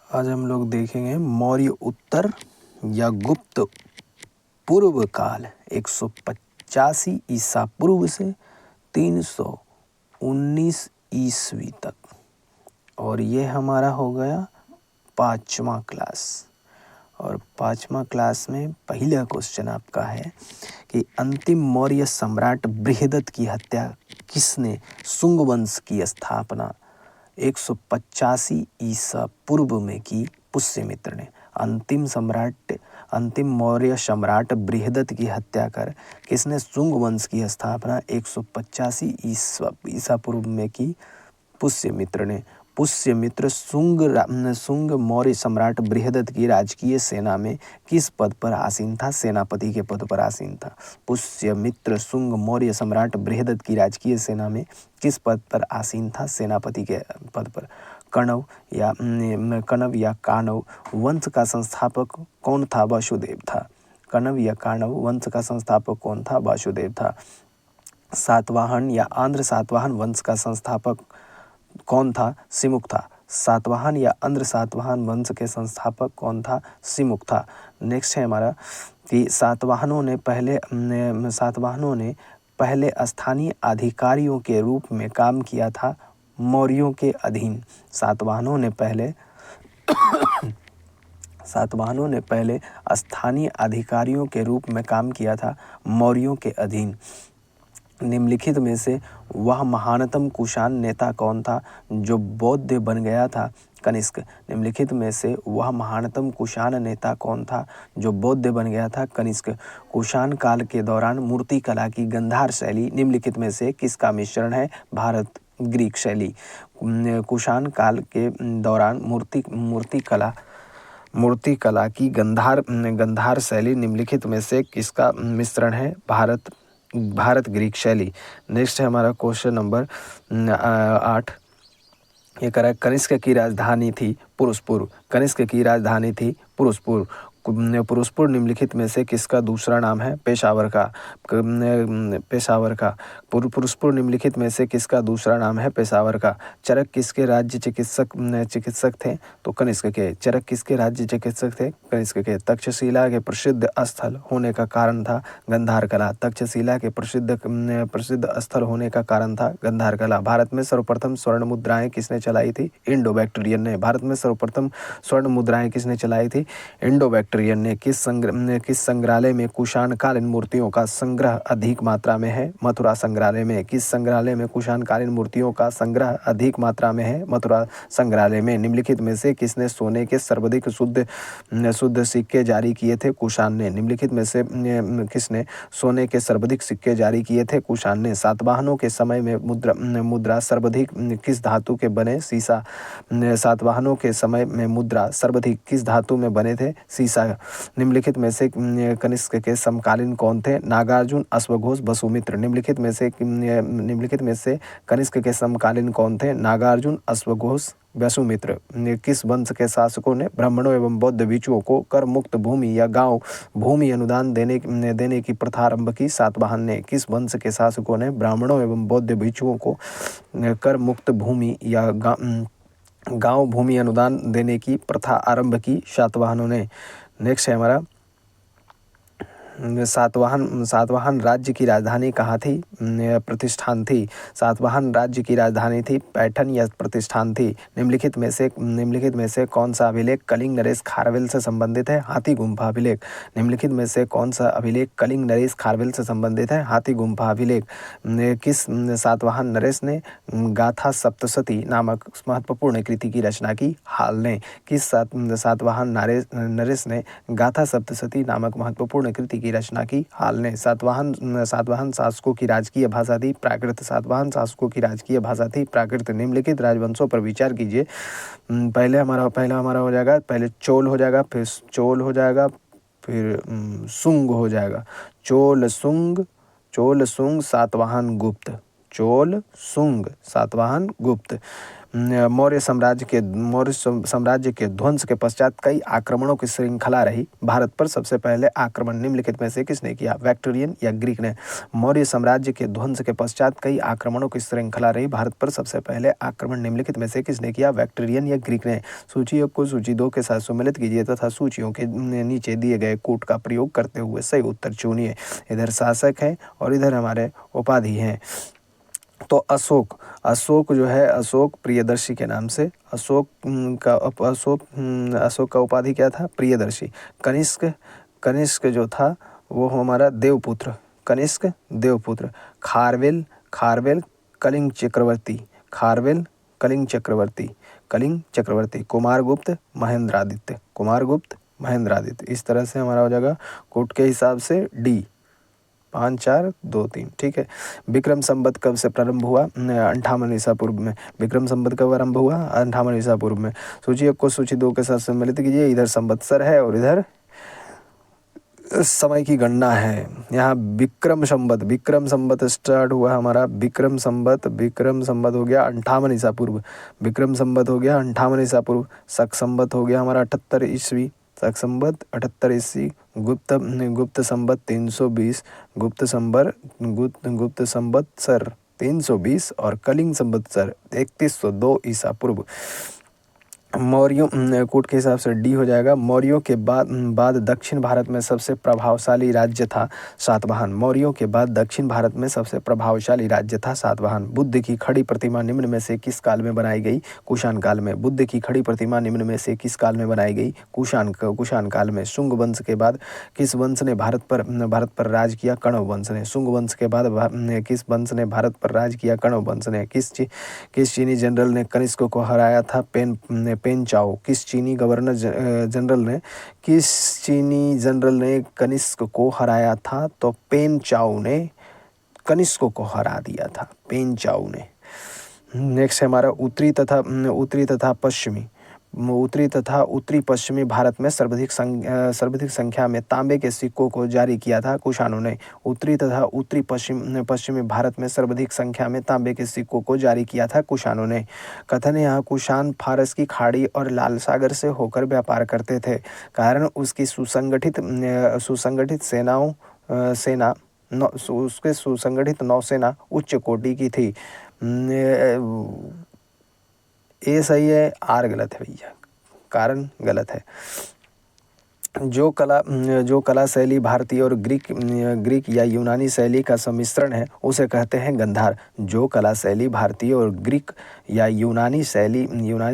आज हम लोग देखेंगे मौर्य उत्तर या गुप्त पूर्व काल 185 ईसा पूर्व से 319 ईस्वी तक। और ये हमारा हो गया 5वां क्लास। और 5वां क्लास में पहला क्वेश्चन आपका है कि अंतिम मौर्य सम्राट बृहदत्त की हत्या किसने शुंग वंश की स्थापना 185 ईसा पूर्व में की? पुष्यमित्र ने। अंतिम मौर्य सम्राट बृहदत्त की हत्या कर किसने शुंग वंश की स्थापना 185 ईसा पूर्व में की? पुष्यमित्र ने। पुष्यमित्र शुंग मौर्य सम्राट बृहदत्त की राजकीय सेना में किस पद पर आसीन था? सेनापति के पद पर आसीन था। पुष्यमित्र शुंग मौर्य सम्राट बृहदत्त की राजकीय सेना में किस पद पर आसीन था? सेनापति के पद पर। कणव या काणव वंश का संस्थापक कौन था? वसुदेव था। कणव या काणव वंश का संस्थापक कौन था? वसुदेव था। सातवाहन या आंध्र सातवाहन वंश का संस्थापक कौन था? सिमुक था। सातवाहन या आंध्र सातवाहन वंश के संस्थापक कौन था? सिमुक था। नेक्स्ट है हमारा कि सातवाहनों ने पहले स्थानीय अधिकारियों के रूप में काम किया था मौर्यों के अधीन। सातवाहनों ने पहले स्थानीय अधिकारियों के रूप में काम किया था मौर्यों के अधीन। निम्नलिखित में से वह महानतम कुषाण नेता कौन था जो बौद्ध बन गया था? कनिष्क। निम्नलिखित में से वह महानतम कुषाण नेता कौन था जो बौद्ध बन गया था? कनिष्क। कुषाण काल के दौरान मूर्ति कला की गांधार शैली निम्नलिखित में से किसका मिश्रण है? भारत ग्रीक शैली। कुषाण काल के दौरान मूर्ति कला की गांधार शैली निम्नलिखित में से किसका मिश्रण है? भारत ग्रीक शैली। नेक्स्ट है हमारा क्वेश्चन नंबर 8। ये कह रहा है कनिष्क की राजधानी थी पुरुषपुर। कनिष्क की राजधानी थी पुरुषपुर। पुरुषपुर निम्नलिखित में से किसका दूसरा नाम है? पेशावर का। पुरुषपुर निम्नलिखित में से किसका दूसरा नाम है? पेशावर का। चरक किसके राज्य चिकित्सक थे? तो कनिष्क के। चरक किसके राज्य चिकित्सक थे? कनिष्क के। तक्षशिला के प्रसिद्ध स्थल होने का कारण था गांधार कला। तक्षशिला के प्रसिद्ध स्थल होने का कारण था गांधार कला। भारत में सर्वप्रथम स्वर्ण मुद्राएं किसने चलाई थी? इंडो बैक्टीरियन ने। भारत में सर्वप्रथम स्वर्ण मुद्राएं किसने चलाई थी? इंडो बैक्टीरियन ने। किस संग्रहालय में कुषाण कालीन मूर्तियों का संग्रह अधिक मात्रा में है? मथुरा संग्रहालय में। किस संग्रहालय में कुषाण कालीन मूर्तियों का संग्रह अधिक मात्रा में है? मथुरा संग्रहालय में। निम्नलिखित में से किसने सोने के सर्वाधिक शुद्ध सिक्के जारी किए थे? कुषाण ने। निम्नलिखित में से किसने सोने के सर्वाधिक सिक्के जारी किए थे? कुषाण ने। सातवाहनों के समय में मुद्रा सर्वाधिक किस धातु के बने? सीसा। सातवाहनों के समय में मुद्रा सर्वाधिक किस धातु में बने थे? सीसा। निम्नलिखित में से कनिष्क के समकालीन कौन थे? नागार्जुन, अश्वघोष, वसुमित्र। निम्नलिखित में से कनिष्क के समकालीन कौन थे? नागार्जुन, अश्वघोष, वसुमित्र। किस वंश के शासकों ने ब्राह्मणों एवं बौद्ध भिक्षुओं को कर मुक्त भूमि या गांव भूमि अनुदान देने की प्रथा आरंभ की? सातवाहन ने। किस वंश के शासकों ने ब्राह्मणों एवं बौद्ध भिक्षुओं को कर मुक्त भूमि या गांव भूमि अनुदान देने की प्रथा आरंभ की? सातवाहनों ने। नेक्स्ट है हमारा सातवाहन राज्य की राजधानी कहाँ थी? प्रतिष्ठान थी। सातवाहन राज्य की राजधानी थी पैठन या प्रतिष्ठान थी। निम्नलिखित में से कौन सा अभिलेख कलिंग नरेश खारवेल से संबंधित है? हाथी गुम्फा अभिलेख। निम्नलिखित में से कौन सा अभिलेख कलिंग नरेश खारवेल से संबंधित है? हाथी गुम्फा अभिलेख। किस सातवाहन नरेश ने गाथा सप्तशती नामक महत्वपूर्ण कृति की रचना की? हाल ने। किस सातवाहन नरेश ने गाथा सप्तशती नामक महत्वपूर्ण कृति की रचना की? हाल ने। सातवाहन शासकों की राजकीय भाषा थी प्राकृत। सातवाहन शासकों की राजकीय भाषा थी प्राकृत। निम्नलिखित राजवंशों पर विचार कीजिए। पहला हमारा हो जाएगा, पहले चोल हो जाएगा, फिर शुंग हो जाएगा। चोल शुंग सातवाहन गुप्त। चोल शुंग सातवाहन गुप्त। मौर्य साम्राज्य के ध्वंस के पश्चात कई आक्रमणों की श्रृंखला रही। भारत पर सबसे पहले आक्रमण निम्नलिखित में से किसने किया? वेक्टोरियन या ग्रीक ने? मौर्य साम्राज्य के ध्वंस के पश्चात कई आक्रमणों की श्रृंखला रही। भारत पर सबसे पहले आक्रमण निम्नलिखित में से किसने किया? वेक्टोरियन या ग्रीक ने? सूची एक को सूची 2 के साथ सम्मिलित कीजिए तथा सूचियों के नीचे दिए गए कोट का प्रयोग करते हुए सही उत्तर चुनिए। इधर शासक है और इधर हमारे उपाधि हैं। तो अशोक जो है, अशोक प्रियदर्शी के नाम से, अशोक का उपाधि क्या था? प्रियदर्शी। कनिष्क जो था वो हमारा देवपुत्र, कनिष्क देवपुत्र। खारवेल कलिंग चक्रवर्ती, खारवेल कलिंग चक्रवर्ती। कुमारगुप्त महेंद्रादित्य। इस तरह से हमारा हो जाएगा कोट के हिसाब से डी 5 4 2 3। ठीक है। विक्रम संवत कब से प्रारंभ हुआ? 58 ईसा पूर्व में। विक्रम संवत कब आरंभ हुआ? 58 ईसा पूर्व में। सूची 1 को सूची 2 के साथ सम्मिलित कीजिए। इधर संवत्सर है और इधर समय की गणना है। यहाँ विक्रम संवत स्टार्ट हुआ हमारा, विक्रम संवत हो गया 58 ईसा पूर्व, विक्रम संवत हो गया 58 ईसा पूर्व। शक संवत हो गया हमारा 78 ईस्वी, शक संवत 78 ईस्वी। गुप्त संवत 320, गुप्त संवत्सर 320 और कलिंग संवत्सर 3102 ईसा पूर्व। मौर्यों कोट के हिसाब से डी हो जाएगा। मौर्यों के बाद दक्षिण भारत में सबसे प्रभावशाली राज्य था सातवाहन। मौर्यों के बाद दक्षिण भारत में सबसे प्रभावशाली राज्य था सातवाहन। बुद्ध की खड़ी प्रतिमा निम्न में से किस काल में बनाई गई? कुषाण काल में। बुद्ध की खड़ी प्रतिमा निम्न में से किस काल में बनाई गई? कुषाण काल में। शुंग वंश के बाद किस वंश ने भारत पर राज किया? कण्व वंश ने। शुंग वंश के बाद किस वंश ने भारत पर राज किया? कण्व वंश ने। किस चीनी जनरल ने कनिष्क को हराया था? पेन चाओ। किस चीनी गवर्नर जनरल ने कनिष्क को हराया था? तो पेन चाओ ने कनिष्क को हरा दिया था, पेन चाओ ने। नेक्स्ट है हमारा उत्तरी उत्तरी पश्चिमी भारत में सर्वाधिक संख्या में तांबे के सिक्कों को जारी किया था कुषाणों ने। उत्तरी पश्चिमी भारत में सर्वाधिक संख्या में तांबे के सिक्कों को जारी किया था कुषाणों ने। कथन है यहाँ कुषाण फारस की खाड़ी और लाल सागर से होकर व्यापार करते थे। कारण उसकी सुसंगठित नौसेना उच्च कोटि की थी। ए सही है, आर गलत है भैया, कारण गलत है। जो कला शैली भारतीय और ग्रीक या यूनानी शैली का सम्मिश्रण है उसे कहते हैं गंधार। जो कला शैली भारतीय और ग्रीक या यूनानी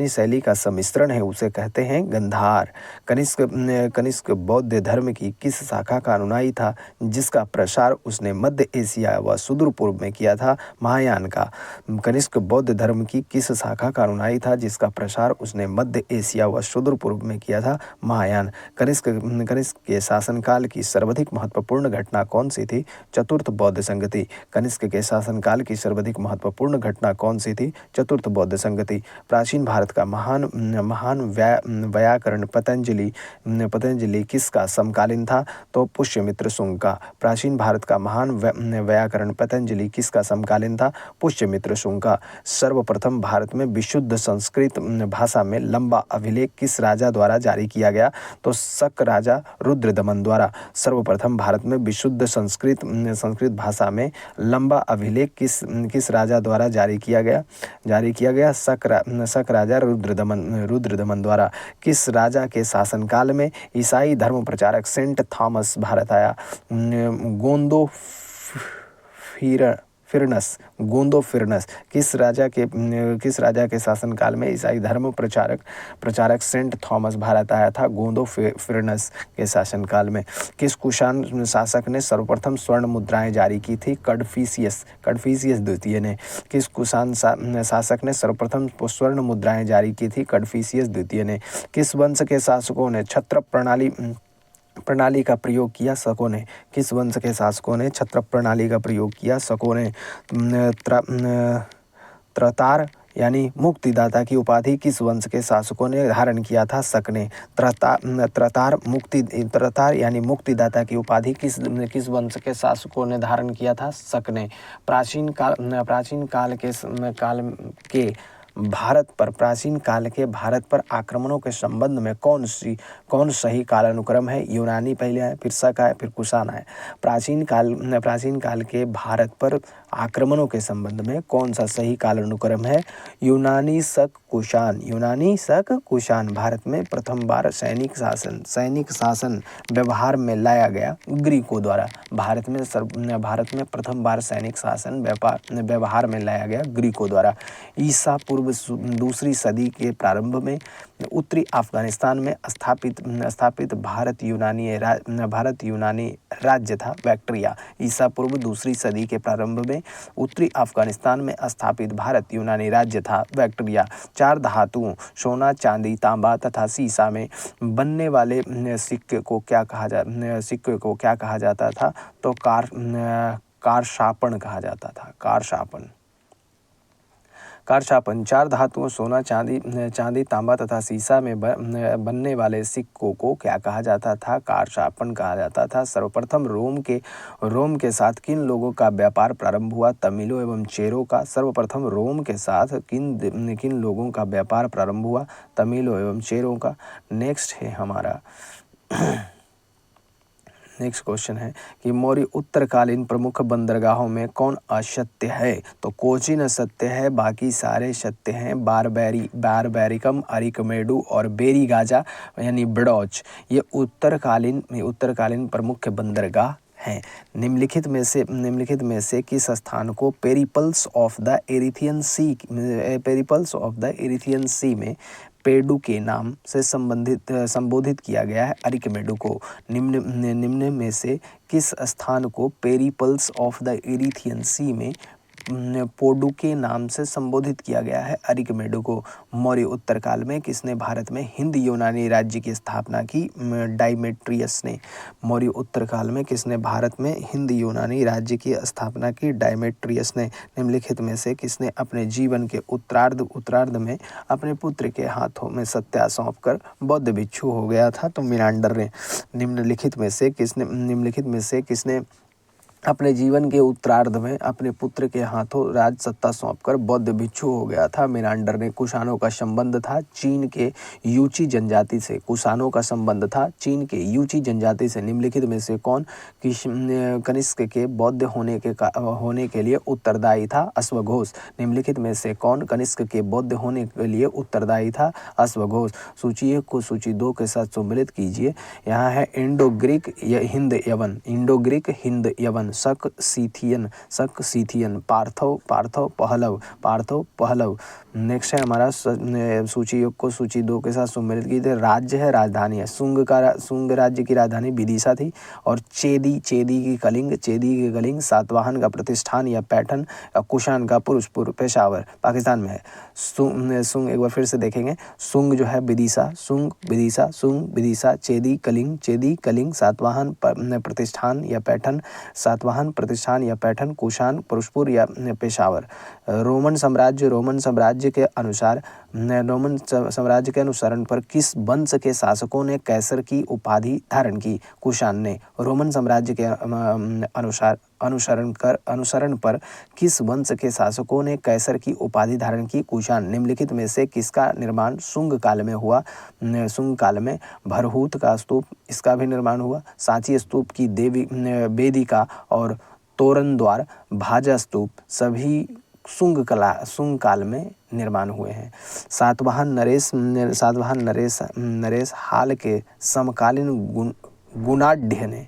शैली का सम्मिश्रण है उसे कहते हैं गंधार। कनिष्क बौद्ध धर्म की किस शाखा का अनुयायी था जिसका प्रसार उसने मध्य एशिया व सुदूर पूर्व में किया था? महायान का। कनिष्क बौद्ध धर्म की किस शाखा का अनुयायी था जिसका प्रसार उसने मध्य एशिया व सुदूर पूर्व में किया था? महायान। कनिष्क के शासनकाल की सर्वाधिक महत्वपूर्ण घटना कौन सी थी? चतुर्थ बौद्ध संगति। कनिष्क के शासनकाल की सर्वाधिक महत्वपूर्ण घटना कौन सी थी? चतुर्थ बौद्ध संगति। प्राचीन भारत का महान व्याकरण पतंजलि किसका समकालीन था? तो पुष्यमित्र शुंग का। प्राचीन भारत का महान व्याकरण पतंजलि किसका समकालीन था? पुष्यमित्र शुंग का। सर्वप्रथम भारत में विशुद्ध संस्कृत भाषा में लंबा अभिलेख किस राजा द्वारा जारी किया गया? तो शक राजा रुद्रदमन द्वारा। सर्वप्रथम भारत में विशुद्ध संस्कृत भाषा में लंबा अभिलेख किस राजा द्वारा जारी किया गया? शक राजा रुद्रदमन द्वारा। किस राजा के शासनकाल में ईसाई धर्म प्रचारक सेंट थॉमस भारत आया? गोंदो फिरनस। किस राजा के शासनकाल में ईसाई धर्म प्रचारक सेंट थॉमस भारत आया था? गोंदो फिरनस के शासनकाल में। किस कुषाण शासक ने सर्वप्रथम स्वर्ण मुद्राएं जारी की थी? कड़फिसियस द्वितीय ने। किस कुषाण शासक ने सर्वप्रथम स्वर्ण मुद्राएं जारी की थी? कड़फिसियस द्वितीय ने। किस वंश के शासकों ने छत्र प्रणाली का प्रयोग किया? शकों ने। किस वंश के शासकों ने छत्र प्रणाली का प्रयोग किया? शकों ने। त्रतार यानी मुक्तिदाता की उपाधि किस वंश के शासकों ने धारण किया था? शक ने। त्रतार यानी मुक्तिदाता की उपाधि किस वंश के शासकों ने धारण किया था? शक ने। प्राचीन काल के भारत पर प्राचीन काल के भारत पर आक्रमणों के संबंध में कौन सही कालानुक्रम है? यूनानी पहले आए, फिर शक आए, फिर कुषाण आए। प्राचीन काल के भारत पर आक्रमणों के संबंध में कौन सा सही कालानुक्रम है? यूनानी शक कुषाण। यूनानी शक कुषाण। भारत में प्रथम बार सैनिक शासन व्यवहार में लाया गया ग्रीकों द्वारा। भारत में प्रथम बार सैनिक शासन व्यवहार में लाया गया ग्रीकों द्वारा। ईसा पूर्व दूसरी सदी के प्रारंभ में उत्तरी अफगानिस्तान में स्थापित भारत यूनानी राज्य था बैक्ट्रिया। ईसा पूर्व दूसरी सदी के प्रारंभ में उत्तरी अफगानिस्तान में स्थापित भारत यूनानी राज्य था बैक्ट्रिया। 4 धातुओं सोना, चांदी, तांबा तथा सीसा में बनने वाले सिक्के को क्या कहा जाता था? तो कारशापण कहा जाता था। कारशापन। 4 धातुओं सोना, चांदी, तांबा तथा सीसा में बनने वाले सिक्कों को क्या कहा जाता था? कारशापन कहा जाता था। सर्वप्रथम रोम के साथ किन लोगों का व्यापार प्रारंभ हुआ? तमिलों एवं चेरों का। सर्वप्रथम रोम के साथ किन लोगों का व्यापार प्रारंभ हुआ? तमिलों एवं चेरों का। नेक्स्ट है हमारा नेक्स्ट क्वेश्चन है कि मौर्य उत्तरकालीन प्रमुख बंदरगाहों में कौन असत्य है? तो कोचीन असत्य है, बाकी सारे सत्य हैं। बारबैरिकम, अरिकमेडु और बेरीगाजा यानी बड़ौच, ये उत्तरकालीन प्रमुख बंदरगाह हैं। निम्नलिखित में से किस स्थान को पेरिपल्स ऑफ द एरिथियन सी में पेडु के नाम से संबोधित किया गया है? अरिकमेडु को। निम्न में से किस स्थान को पेरिपल्स ऑफ द एरिथियन सी में पोडू के नाम से संबोधित किया गया है? अरिकमेडु को। मौर्य उत्तरकाल में किसने भारत में हिंद यूनानी राज्य की स्थापना की? डाइमेट्रियस ने। मौर्य उत्तरकाल में किसने भारत में हिंद यूनानी राज्य की स्थापना की? डाइमेट्रियस ने। निम्नलिखित में से किसने अपने जीवन के उत्तरार्ध में अपने पुत्र के हाथों में सत्या सौंपकर बौद्ध भिक्षु हो गया था? तो मिनांडर ने। निम्नलिखित में से किसने अपने जीवन के उत्तरार्ध में अपने पुत्र के हाथों राज सत्ता सौंपकर बौद्ध भिक्षु हो गया था? मिनांडर ने। कुषाणों का संबंध था चीन के यूची जनजाति से। निम्नलिखित में से कौन कनिष्क के बौद्ध होने के लिए उत्तरदायी था? अश्वघोष। निम्नलिखित में से कौन कनिष्क के बौद्ध होने के लिए उत्तरदायी था? अश्वघोष। सूची 1 को सूची 2 के साथ सम्मिलित कीजिए। यहाँ है इंडो ग्रीक हिंद यवन, शक सीथियन, पार्थो पहलव। नेक्स्ट है हमारा सूची 1 को सूची 2 के साथ सम्मिलित कीजिए। राज्य है, राजधानी है। शुंग राज्य की राजधानी विदिशा थी। और चेदी की कलिंग, सातवाहन का प्रतिष्ठान या पैठन, कुषाण का पुरुषपुर पेशावर पाकिस्तान में है। शुंग एक बार फिर से देखेंगे। शुंग जो है विदिशा, चेदी कलिंग, सातवाहन प्रतिष्ठान या पैठन, कुषाण पुरुषपुर या पेशावर। रोमन साम्राज्य के अनुसरण पर किस वंश के शासकों ने कैसर की उपाधि धारण की? कुषाण ने। रोमन साम्राज्य के अनुसरण पर किस वंश के शासकों ने कैसर की उपाधि धारण की? कुषाण। निम्नलिखित में से किसका निर्माण शुंग काल में हुआ? शुंग काल में भरहूत का स्तूप, इसका भी निर्माण हुआ। सांची स्तूप की वेदिका और तोरण द्वार, भाजा स्तूप सभी शुंग काल में निर्माण हुए हैं। सातवाहन नरेश हाल के समकालीन गुणाढ़ ने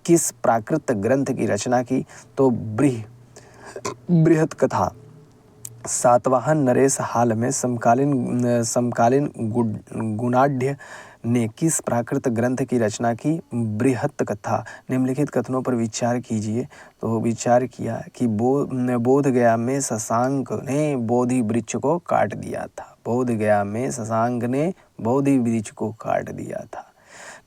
किस प्राकृत ग्रंथ की रचना की? तो बृहत कथा। सातवाहन नरेश हाल में समकालीन गुणाढ़ ने किस प्राकृत ग्रंथ की रचना की? बृहत कथा। निम्नलिखित कथनों पर विचार कीजिए। तो विचार किया कि बोध गया में शशांक ने बोधि वृक्ष को काट दिया था।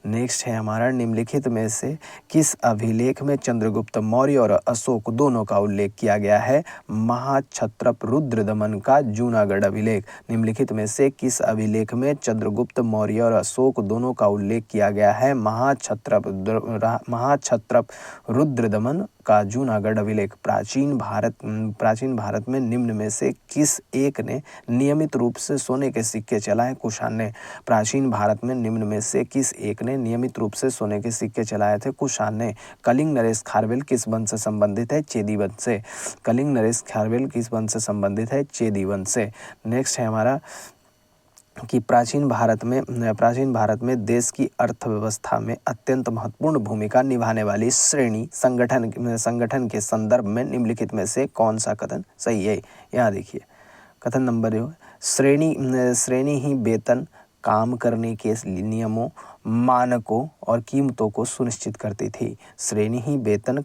नेक्स्ट है हमारा निम्नलिखित में से किस अभिलेख में चंद्रगुप्त मौर्य और अशोक दोनों का उल्लेख किया गया है? महाक्षत्रप रुद्रदमन का जूनागढ़ अभिलेख। निम्नलिखित में से किस अभिलेख में चंद्रगुप्त मौर्य और अशोक दोनों का उल्लेख किया गया है? महाक्षत्रप रुद्रदमन का जूनागढ़ अभिलेख। प्राचीन भारत में निम्न में से किस एक ने नियमित रूप से सोने के सिक्के चलाए? कुषाण ने। प्राचीन भारत में निम्न में से किस एक ने नियमित रूप से सोने के सिक्के चलाए थे? कुषाण ने। कलिंग नरेश खारवेल किस वंश से संबंधित है? चेदी वंश से। कलिंग नरेश खारवेल किस वंश से संबंधित है? चेदी वंश से। नेक्स्ट है हमारा कि प्राचीन भारत में देश की अर्थव्यवस्था में अत्यंत महत्वपूर्ण भूमिका निभाने वाली श्रेणी संगठन के संदर्भ में निम्नलिखित में से कौन सा कथन सही है? यहाँ देखिए कथन नंबर श्रेणी ही वेतन, काम करने के नियमों, मानकों और कीमतों को सुनिश्चित करती थी। श्रेणी ही वेतन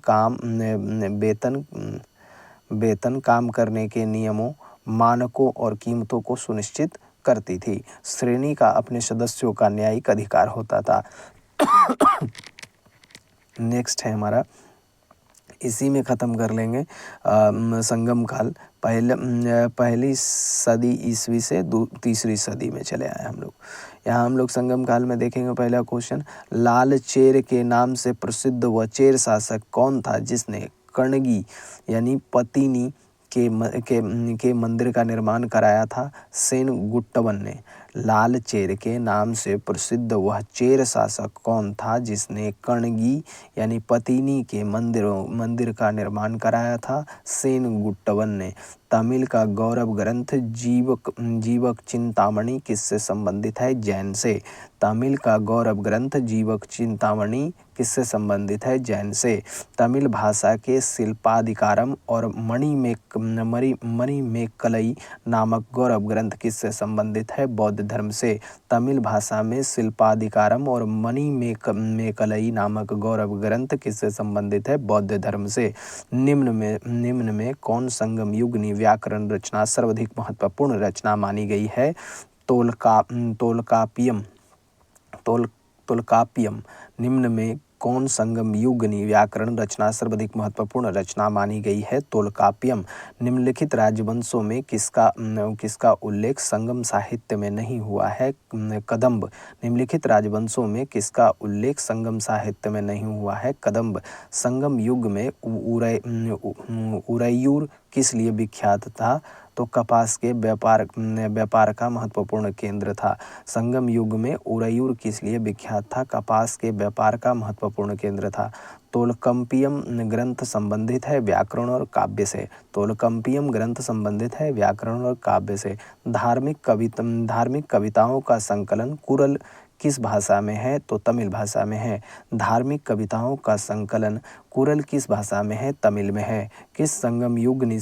काम करने के नियमों, मानकों और कीमतों को सुनिश्चित करती थी। श्रेणी का अपने सदस्यों का न्यायिक अधिकार होता था। नेक्स्ट है हमारा, इसी में ख़त्म कर लेंगे संगम काल। पहली सदी ईस्वी से तीसरी सदी में चले आए हम लोग। यहाँ हम लोग संगम काल में देखेंगे पहला क्वेश्चन, लाल चेर के नाम से प्रसिद्ध व चेर शासक कौन था जिसने कर्णगी यानी पतिनी के मंदिर का निर्माण कराया था? सेनगुट्टवन ने। लाल चेर के नाम से प्रसिद्ध वह चेर शासक कौन था जिसने कर्णगी यानी पतिनी के मंदिर का निर्माण कराया था? सेनगुट्टवन ने। तमिल का गौरव ग्रंथ जीवक चिंतामणि किससे संबंधित है? जैन से। तमिल का गौरव ग्रंथ जीवक चिंतामणि किससे संबंधित है? जैन से। तमिल भाषा के शिल्पाधिकारम और मणिमेकलई नामक गौरव ग्रंथ किससे संबंधित है? बौद्ध धर्म से। तमिल भाषा में शिल्पाधिकारम और मणिमेकलई नामक गौरव ग्रंथ किससे संबंधित है? बौद्ध धर्म से। निम्न में कौन संगम युगनी व्याकरण रचना सर्वाधिक महत्वपूर्ण रचना मानी गई है? तोल्कापियम। निम्न में कौन संगम युगनी व्याकरण रचना सर्वाधिक महत्वपूर्ण रचना मानी गई है? तोल्कापियम। निम्नलिखित राजवंशों में किसका उल्लेख संगम साहित्य में नहीं हुआ है? कदंब। निम्नलिखित राजवंशों में किसका उल्लेख संगम साहित्य में नहीं हुआ है? कदंब। संगम युग में उरैयूर किस लिए विख्यात था? तो कपास के व्यापार का महत्वपूर्ण केंद्र था। संगम युग में उरैयूर किस लिए विख्यात था? कपास के व्यापार का महत्वपूर्ण केंद्र था। तोल्कापियम ग्रंथ संबंधित है व्याकरण और काव्य से। तोल्कापियम ग्रंथ संबंधित है व्याकरण और काव्य से। धार्मिक कविताओं का संकलन कुरल किस भाषा में है? तो तमिल भाषा में है। धार्मिक कविताओं का संकलन कुरल किस भाषा में है? तमिल में है। किस संगम युगनी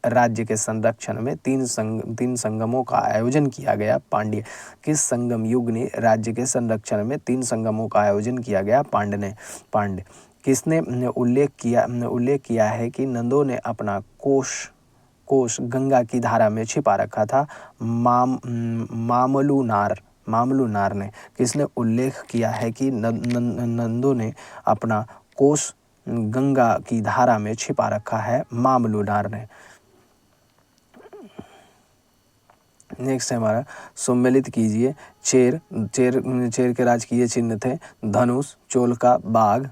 राज्य के संरक्षण में तीन संगमों का आयोजन किया गया? पांड्य। किस संगम युगनी राज्य के संरक्षण में 3 संगमों का आयोजन किया गया? पांड्य। किसने उल्लेख किया है कि नंदों ने अपना कोष गंगा की धारा में छिपा रखा था? मामलुनार ने। किसने उल्लेख किया है कि नंदों ने अपना कोष गंगा की धारा में छिपा रखा है? मामलुनार ने। नेक्स्ट है हमारा, सम्मिलित कीजिए। चेर के राजकीय चिन्ह थे धनुष, चोल का बाघ,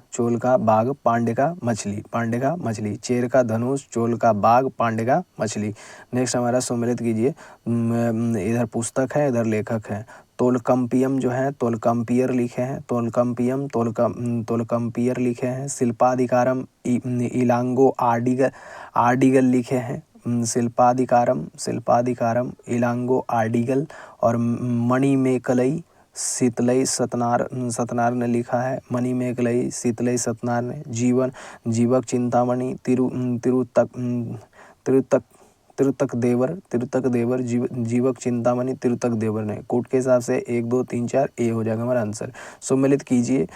पांड्य का मछली। चेर का धनुष, चोल का बाघ, पांड्य का मछली। नेक्स्ट हमारा, सम्मिलित कीजिए। इधर पुस्तक है, इधर लेखक है। तोल्कापियम जो है तोल्कापियर लिखे हैं। तोल्कापियर लिखे हैं। शिल्पाधिकारम इलांगो आर्डिगल लिखे हैं। शिल्पाधिकारम इलांगो आर्डिगल और मणिमेकलई शीतलई सतनार ने लिखा है। मणिमेकलई शीतलई सतनार ने। जीवक चिंतामणि तिरुतक देवर जीवक चिंतामणि तिरुतक देवर ने। कोट के हिसाब से 1 2 3 4 ए हो जाएगा हमारा आंसर। सम्मिलित कीजिए।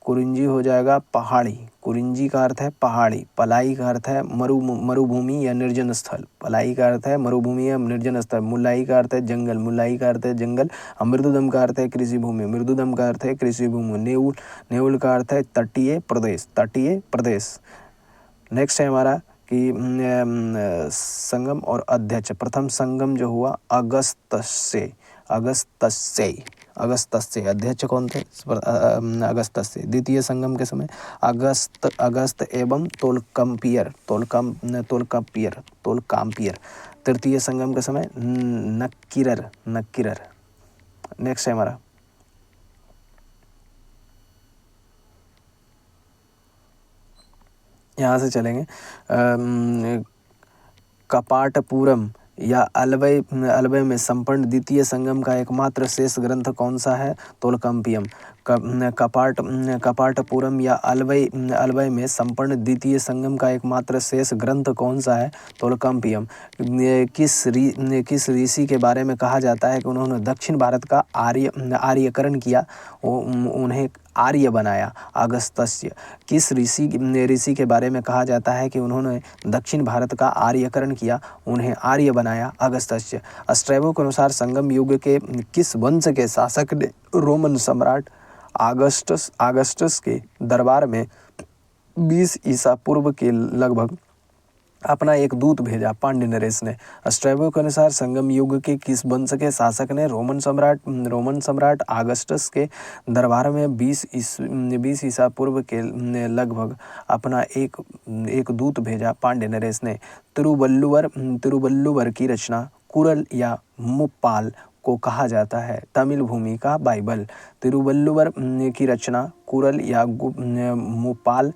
कुरिंजी हो जाएगा पहाड़ी। कुरिंजी का अर्थ है पहाड़ी। पलाई का अर्थ है मरुभूमि या निर्जन स्थल। पलाई का अर्थ है मरुभूमि या निर्जन स्थल। मुलाई का अर्थ है जंगल। मुलाई का अर्थ है जंगल। मृदुदम का अर्थ है कृषि भूमि। मृदुदम का अर्थ है कृषि भूमि। नेउल का अर्थ है तटीय प्रदेश। नेक्स्ट है हमारा कि संगम और अध्यक्ष। प्रथम संगम जो हुआ अगस्त्य। अगस्त्य अध्यक्ष कौन थे? अगस्त्य। द्वितीय संगम के समय अगस्त एवं तोलकापियर। तृतीय संगम के समय नक्किरर। नेक्स्ट है हमारा यहाँ से चलेंगे कपाटपूरम या अलवय में संपन्न द्वितीय संगम का एकमात्र शेष ग्रंथ कौन सा है? तोलकापियम। कपाटपूरम या अलवय में संपन्न द्वितीय संगम का एकमात्र शेष ग्रंथ कौन सा है? तोलकापियम। किस ऋषि के बारे में कहा जाता है कि उन्होंने दक्षिण भारत का आर्यकरण किया, उन्हें आर्य बनाया? अगस्त्य। किस ऋषि के बारे में कहा जाता है कि उन्होंने दक्षिण भारत का आर्यकरण किया, उन्हें आर्य बनाया? अगस्त्य। स्ट्रैबो के अनुसार संगम युग के किस वंश के शासक ने रोमन सम्राट आगस्टस के दरबार में 20 ईसा पूर्व के लगभग अपना एक दूत भेजा? पांड्य नरेश ने। स्ट्रैबो के अनुसार संगम युग के किस वंश के शासक ने रोमन सम्राट आगस्टस के दरबार में 20 ईसा पूर्व के लगभग अपना एक दूत भेजा? पांड्य नरेश ने। तिरुवल्लुवर की रचना कुरल या मुप्पाल को कहा जाता है? तमिल भूमि का बाइबल। तिरुवल्लुवर की रचना कुरल या मुप्पाल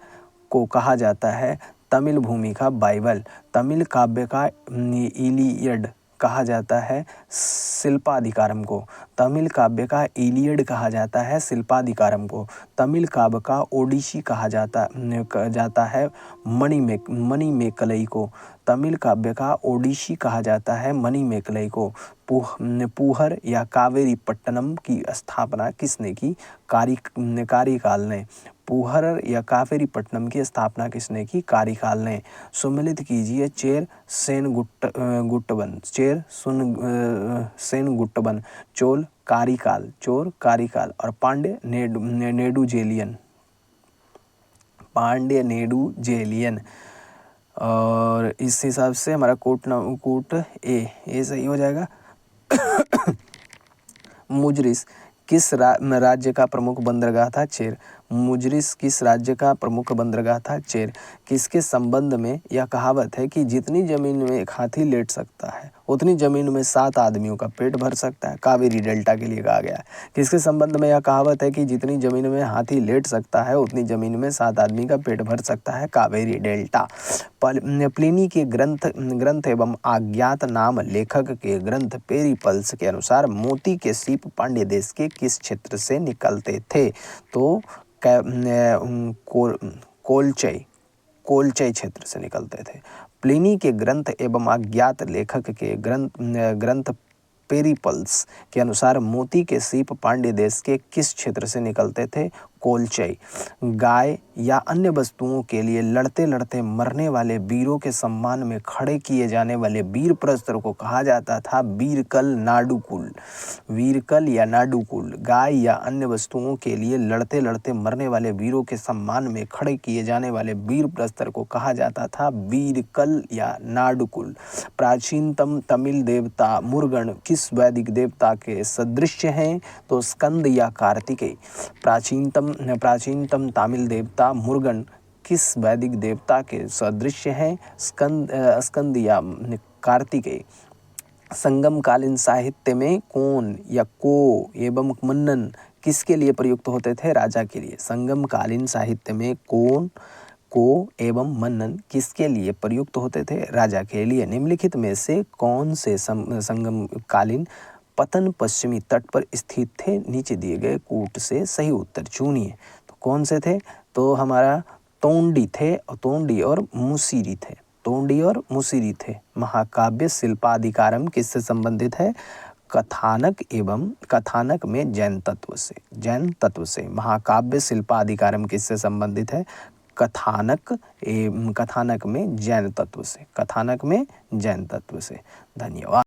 को कहा जाता है? तमिल भूमि का बाइबल। तमिल काव्य का इलियड कहा जाता है शिल्पाधिकारम को। तमिल काव्य का इलियड कहा जाता है शिल्पाधिकारम को। तमिल काव्य का ओडिसी कहा जाता है मणिमेकलई को। तमिल काव्य का ओडिसी कहा जाता है मणिमेकलई को। पूहर या कावेरी पट्टनम की स्थापना किसने की? कार्यकाल ने। पूहर या कावेरी पट्टनम की स्थापना किसने की? कार्यकाल ने। सम्मिलित कीजिए चेर सेनगुट्टबन, चोल कारिकाल और पांड्य नेडुजेलियन। और इस हिसाब से हमारा कोट ए सही हो जाएगा। मुजरिस किस राज्य का प्रमुख बंदरगाह था? चेर। मुजरिस किस राज्य का प्रमुख बंदरगाह था? चेर। किसके संबंध में यह कहावत है कि जितनी जमीन में एक हाथी लेट सकता है उतनी जमीन में 7 आदमियों का पेट भर सकता है? कावेरी डेल्टा के लिए कहा गया है। किसके संबंध में यह कहावत है कि जितनी जमीन में हाथी लेट सकता है उतनी जमीन में 7 आदमी का पेट भर सकता है? कावेरी डेल्टा। प्लिनी के ग्रंथ एवं अज्ञात नाम लेखक के ग्रंथ पेरिपल्स के अनुसार मोती के सीप पांड्य देश के किस क्षेत्र से निकलते थे? तो कोलचई क्षेत्र से निकलते थे। प्लिनी के ग्रंथ एवं अज्ञात लेखक के ग्रंथ पेरिपल्स के अनुसार मोती के सीप पांड्य देश के किस क्षेत्र से निकलते थे? कोलचई। गाय या अन्य वस्तुओं के लिए लड़ते लड़ते मरने वाले वीरों के सम्मान में खड़े किए जाने वाले वीर प्रस्तर को कहा जाता था वीरकल या नाडुकुल। गाय या अन्य वस्तुओं के लिए लड़ते लड़ते मरने वाले वीरों के सम्मान में खड़े किए जाने वाले वीर प्रस्तर को कहा जाता था वीरकल या नाडुकुल। प्राचीनतम तमिल देवता मुरुगन किस वैदिक देवता के सदृश हैं? तो स्कंद या कार्तिकेय। प्राचीनतम तमिल देवता मुरुगन किस वैदिक देवता के सदृश हैं? स्कंद या कार्तिकेय। संगमकालीन साहित्य में कौन या को एवं मन्नन किसके लिए प्रयुक्त होते थे? राजा के लिए। संगमकालीन साहित्य में कौन, को एवं मन्नन किसके लिए प्रयुक्त होते थे? राजा के लिए। निम्नलिखित में से कौन से संगमकालीन पतन पश्चिमी तट पर स्थित थे? नीचे दिए गए कूट से सही उत्तर चुनिए। तो कौन से थे? तो हमारा तोंडी थे, तोंडी और मुसिरी थे। महाकाव्य शिल्पाधिकारम किससे संबंधित है? कथानक में जैन तत्व से। महाकाव्य शिल्पाधिकारम किससे संबंधित है? कथानक में जैन तत्व से। धन्यवाद।